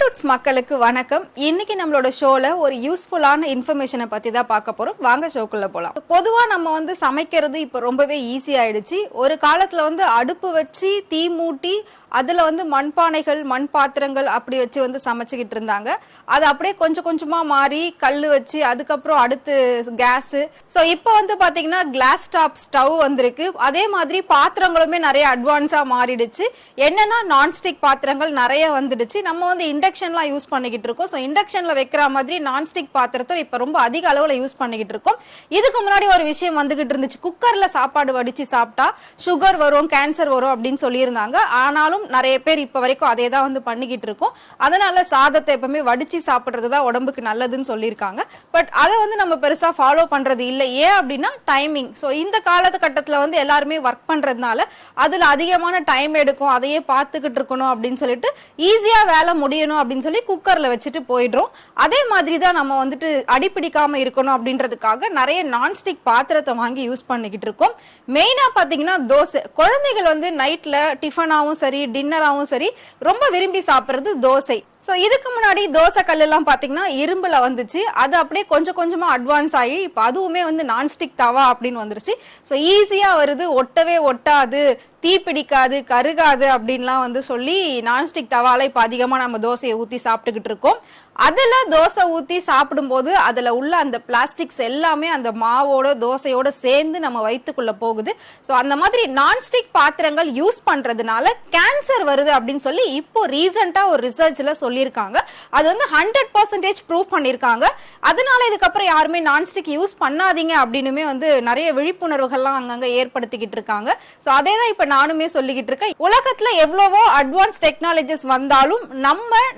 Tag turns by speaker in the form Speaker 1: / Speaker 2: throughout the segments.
Speaker 1: Roots மக்களுக்கு வணக்கம். இன்னைக்கு நம்மளோட ஷோல ஒரு யூஸ்ஃபுல்லான இன்ஃபர்மேஷனை பத்தி தான் பார்க்க போறோம். வாங்க ஷோக்குள்ள போலாம். பொதுவா நம்ம சமைக்கிறது இப்ப ரொம்பவே ஈஸி ஆயிடுச்சு. ஒரு காலத்துல அடுப்பு வச்சு தீ மூட்டி அதுல மண்பானைகள் மண் பாத்திரங்கள் அப்படி வச்சு சமைச்சுக்கிட்டு இருந்தாங்க. அது அப்படியே கொஞ்சம் கொஞ்சமா மாறி கல்லு வச்சு அதுக்கப்புறம் அடுத்து கேஸ். ஸோ இப்போ பாத்தீங்கன்னா கிளாஸ் டாப் ஸ்டவ் வந்திருக்கு. அதே மாதிரி பாத்திரங்களுமே நிறைய அட்வான்ஸா மாறிடுச்சு. என்னன்னா நான்ஸ்டிக் பாத்திரங்கள் நிறைய வந்துடுச்சு. நம்ம இண்டக்ஷன்லாம் யூஸ் பண்ணிக்கிட்டு இருக்கோம். ஸோ இண்டக்ஷன்ல வைக்கிற மாதிரி நான்ஸ்டிக் பாத்திரத்தை இப்ப ரொம்ப அதிக அளவுல யூஸ் பண்ணிக்கிட்டு இருக்கோம். இதுக்கு முன்னாடி ஒரு விஷயம் வந்துகிட்டு இருந்துச்சு, குக்கர்ல சாப்பாடு வடிச்சு சாப்பிட்டா சுகர் வரும், கேன்சர் வரும் அப்படின்னு சொல்லியிருந்தாங்க. ஆனாலும் நிறைய பேர் இப்ப வரைக்கும் அதே தான் பண்ணிக்கிட்டு இருக்கோம். அதனால சாதத்தை எப்பவுமே வடிச்சு சாப்பிடுறதுதான் உடம்புக்கு நல்லதுன்னு சொல்லியிருக்காங்க. பட் அதை நம்ம பெருசா ஃபாலோ பண்றது இல்லை. ஏன் அப்படின்னா டைமிங். ஸோ இந்த காலகட்டத்துல எல்லாருமே ஒர்க் பண்றதுனால அதுல அதிகமான டைம் எடுக்கும், அதையே பார்த்துக்கிட்டு இருக்கணும் அப்படின்னு சொல்லிட்டு ஈஸியா வேலை முடியணும் அப்படின்னு சொல்லி குக்கர்ல வச்சுட்டு போயிடுறோம். அதே மாதிரி தான் நம்ம அடிப்பிடிக்காம இருக்கணும் அப்படின்றதுக்காக நிறைய நான்ஸ்டிக் பாத்திரத்தை வாங்கி யூஸ் பண்ணிக்கிட்டு இருக்கோம். மெயினா பாத்தீங்கன்னா தோசை. குழந்தைகள் நைட்ல டிஃபனாவும் சரி டின்னராவும் சரி ரொம்ப விரும்பி சாப்பிடுறது தோசை. சோ இதுக்கு முன்னாடி தோசை கல் எல்லாம் பாத்தீங்கன்னா இரும்புல வந்துச்சு. அது அப்படியே கொஞ்சம் கொஞ்சமா அட்வான்ஸ் ஆகி இப்ப அதுவுமே நான்ஸ்டிக் தவா அப்படின்னு வந்துருச்சு. சோ ஈஸியா வருது, ஒட்டவே ஒட்டாது, தீ பிடிக்காது, கருகாது அப்படின்லாம் சொல்லி நான்ஸ்டிக் தவால இப்ப அதிகமா நம்ம தோசையை ஊத்தி சாப்பிட்டுக்கிட்டு இருக்கோம். அதுல தோசை ஊத்தி சாப்பிடும் போது அதுல உள்ள அந்த பிளாஸ்டிக்ஸ் எல்லாமே அந்த மாவோட தோசையோட சேர்ந்து நம்ம வயிற்றுக்குள்ள போகுது. சோ அந்த மாதிரி நான்ஸ்டிக் பாத்திரங்கள் யூஸ் பண்றதுனால கேன்சர் வருது அப்படின்னு சொல்லி இப்போ ரீசெண்டா ஒரு ரிசர்ச்ல சொல்லியிருக்காங்க. அது 100% ப்ரூவ் பண்ணிருக்காங்க. அதனால இதுக்கப்புறம் யாருமே நான்ஸ்டிக் யூஸ் பண்ணாதீங்க அப்படின்னுமே நிறைய விழிப்புணர்வுகள்லாம் அங்கங்க ஏற்படுத்திக்கிட்டு இருக்காங்க. சோ அதே தான் இப்ப நானுமே சொல்லிக்கிட்டு இருக்கேன். உலகத்துல எவ்வளவோ அட்வான்ஸ் டெக்னாலஜிஸ் வந்தாலும்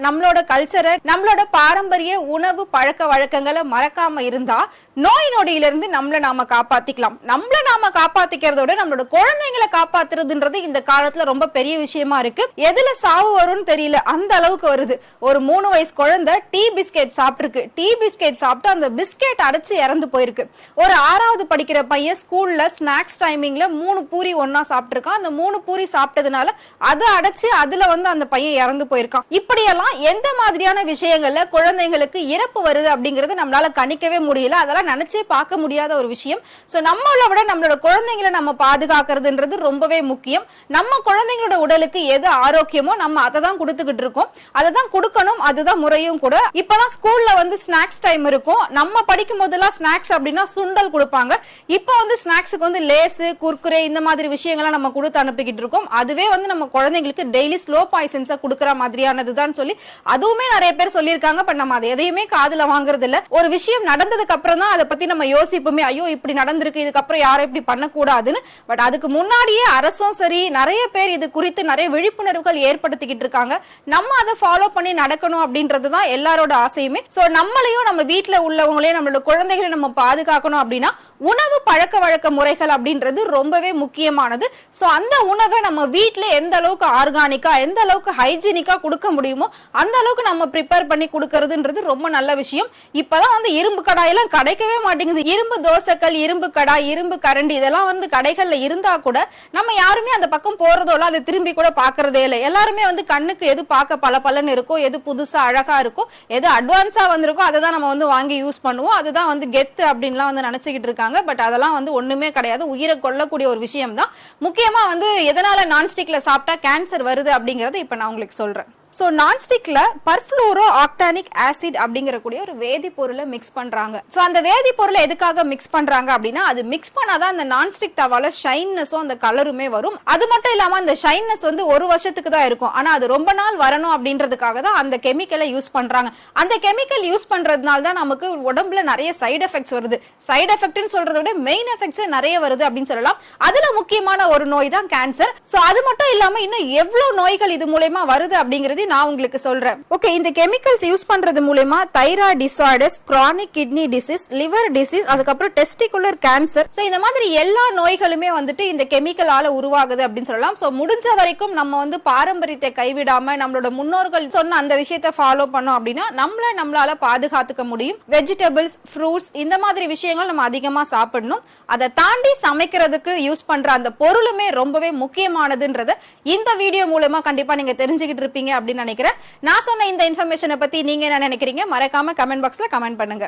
Speaker 1: நம்மளோட கல்ச்சரை, நம்மளோட பாரம்பரிய உணவு பழக்க வழக்கங்களை மறக்காம இருந்தா நோய் நொடியிலிருந்து நம்மளை நாம காப்பாத்திக்கலாம். நம்மளை நாம காப்பாத்திக்கிறதோட நம்மளோட குழந்தைங்களை காப்பாத்துறதுன்றது இந்த காலத்துல ரொம்ப பெரிய விஷயமா இருக்கு. எதுல சாவு வரும்னு தெரியல, அந்த அளவுக்கு வருது. ஒரு 3 வயசு குழந்தை டீ பிஸ்கெட் சாப்பிட்டுருக்கு. டீ பிஸ்கெட் சாப்பிட்டு அந்த பிஸ்கெட் அடைச்சு இறந்து போயிருக்கு. ஒரு 6வது படிக்கிற பையன் ஸ்கூல்ல ஸ்நாக்ஸ் டைமிங்ல 3 பூரி ஒன்னா சாப்பிட்டுருக்கான். அந்த 3 பூரி சாப்பிட்டதுனால அதை அடைச்சு அதுல அந்த பையன் இறந்து போயிருக்கான். இப்படியெல்லாம் எந்த மாதிரியான விஷயங்கள்ல குழந்தைங்களுக்கு இறப்பு வருது அப்படிங்கறது நம்மளால கணிக்கவே முடியல. அதெல்லாம் நினைச்சே பார்க்க முடியாத ஒரு விஷயம். சோ நம்மளை விட நம்மளோட குழந்தைங்களை நம்ம பாதுகாக்கிறதுன்றது ரொம்பவே முக்கியம். நம்ம குழந்தைங்களோட உடலுக்கு எது ஆரோக்கியமோ நம்ம அதை தான் கொடுத்துக்கிட்டு இருக்கோம், அதை தான் கொடுக்கணும், அதுதான் முறையும் கூட. இப்பதான் ஸ்கூல்ல ஸ்நாக்ஸ் டைம் இருக்கும். நம்ம படிக்கும் போதெல்லாம் ஸ்நாக்ஸ் அப்படின்னா சுண்டல் கொடுப்பாங்க. இப்போ ஸ்நாக்ஸுக்கு லேஸ், குர்குரே இந்த மாதிரி விஷயங்கள்லாம் நம்ம கொடுத்து அனுப்பிக்கிட்டு இருக்கோம். அதுவே நம்ம குழந்தைங்களுக்கு டெய்லி ஸ்லோ பாய்சன்ஸா கொடுக்கற மாதிரியானதுதான் சொல்லி அதுவுமே நிறைய பேர் சொல்லியிருக்காங்க. பட் நம்ம அதை எதையுமே காதுல வாங்குறது இல்ல. ஒரு விஷயம் நடந்ததுக்கு அப்புறம் தான் அதை பத்தி நம்ம யோசிப்போமே, ஐயோ இப்படி நடந்திருக்கு, இதுக்கப்புறம் யாரும் இப்படி பண்ணக்கூடாதுன்னு. பட் அதுக்கு முன்னாடியே அரசும் சரி நிறைய பேர் இது குறித்து நிறைய விழிப்புணர்வுகள் ஏற்படுத்திக்கிட்டு இருக்காங்க. நம்ம அதை ஃபாலோ பண்ணி நடக்கணும் அப்படின்றதுதான் எல்லாரோட ஆசையுமே. சோ நம்மளையும் நம்ம வீட்டுல உள்ளவங்களையும் நம்மளோட குழந்தைகளை நம்ம பாதுகாக்கணும் அப்படின்னா உணவு பழக்க வழக்க முறைகள் அப்படின்றது ரொம்பவே முக்கியமானது. சோ அந்த உணவை நம்ம வீட்டுல எந்த அளவுக்கு ஆர்கானிக்கா, எந்த அளவுக்கு ஹைஜீனிக்கா கொடுக்க முடியுமோ அந்த அளவுக்கு நம்ம ப்ரிப்பேர் பண்ணி கொடுக்கறதுன்றது ரொம்ப நல்ல விஷயம். இப்பதான் இரும்பு கடாயெல்லாம் கிடைக்கவே மாட்டேங்குது. இரும்பு தோசைக்கல், இரும்பு கடாய், இரும்பு கரண்டி இதெல்லாம் கடைகள்ல இருந்தா கூட நம்ம யாருமே அந்த பக்கம் போறதோல அதை திரும்பி கூட பாக்குறதே இல்லை. எல்லாருமே கண்ணுக்கு எது பார்க்க பல பலன்னு இருக்கோ, எது புதுசா அழகா இருக்கோ, எது அட்வான்ஸா வந்திருக்கோ அதை தான் நம்ம வாங்கி யூஸ் பண்ணுவோம். அதுதான் கெத்து அப்படின்லாம் நினைச்சுக்கிட்டு இருக்காங்க. பட் அதெல்லாம் ஒண்ணுமே கிடையாது. உயிரை கொள்ளக்கூடிய ஒரு விஷயம் தான். முக்கியமா எதனால நான்ஸ்டிக்ல சாப்பிட்டா கேன்சர் வருது அப்படிங்கறத இப்ப நான் உங்களுக்கு சொல்றேன். சோ நான்ஸ்டிக்ல பர்ஃப்ளூரோ ஆக்டானிக் ஆசிட் அப்படிங்கிற கூடிய ஒரு வேதிப்பொருளை மிக்ஸ் பண்றாங்க. சோ அந்த வேதிப்பொருளை எதுக்காக மிக்ஸ் பண்றாங்க அப்படின்னா அது மிக்ஸ் பண்ணாதான் அந்த நான்ஸ்டிக் தவால ஷைன்னஸும் அந்த கலருமே வரும். அது மட்டும் இல்லாம அந்த ஷைன்னஸ் 1 வருஷத்துக்கு தான் இருக்கும். ஆனா அது ரொம்ப நாள் வரணும் அப்படின்றதுக்காக தான் அந்த கெமிக்கலை யூஸ் பண்றாங்க. அந்த கெமிக்கல் யூஸ் பண்றதுனால தான் நமக்கு உடம்புல நிறைய சைடு எஃபெக்ட்ஸ் வருது. சைடு எஃபெக்ட்னு சொல்றதை விட மெயின் எஃபெக்ட்ஸ் நிறைய வருது அப்படின்னு சொல்லலாம். அதுல முக்கியமான ஒரு நோய் தான் கேன்சர். சோ அது மட்டும் இல்லாம இன்னும் எவ்வளவு நோய்கள் இது மூலமா வருது அப்படிங்கிறது நான் உங்களுக்கு சொல்றேன். ஓகே, இந்த கெமிக்கல்ஸ் யூஸ் பண்றது மூலமா thyroid disorders, chronic kidney disease, liver disease, அதுக்கப்புறம் டெஸ்டிகுலர் கேன்சர், சோ இந்த மாதிரி எல்லா நோய்களுமே இந்த கெமிக்கலால உருவாகுது அப்படின்னு சொல்லலாம். சோ முடிஞ்ச வரைக்கும் நம்ம பாரம்பரியத்தை கைவிடாம நம்மளோட முன்னோர்கள் சொன்ன அந்த விஷயத்தை ஃபாலோ பண்ணோம் அப்படின்னா நம்மளால பாதுகாத்துக்க முடியும். வெஜிடபிள்ஸ், ஃப்ரூட்ஸ் இந்த மாதிரி விஷயங்கள் நம்ம அதிகமா சாப்பிடணும். அதை தாண்டி சமைக்கிறதுக்கு யூஸ் பண்ற அந்த பொருளுமே ரொம்பவே முக்கியமானதுன்றத இந்த வீடியோ மூலமா கண்டிப்பா நீங்க தெரிஞ்சுக்கிட்டு இருப்பீங்க. அப்படின்னு நினைக்கிறேன். நான் சொன்ன இந்த இன்ஃபர்மேஷனை பத்தி நீங்க என்ன நினைக்கிறீங்க? மறக்காம கமெண்ட் பாக்ஸ்ல கமெண்ட் பண்ணுங்க.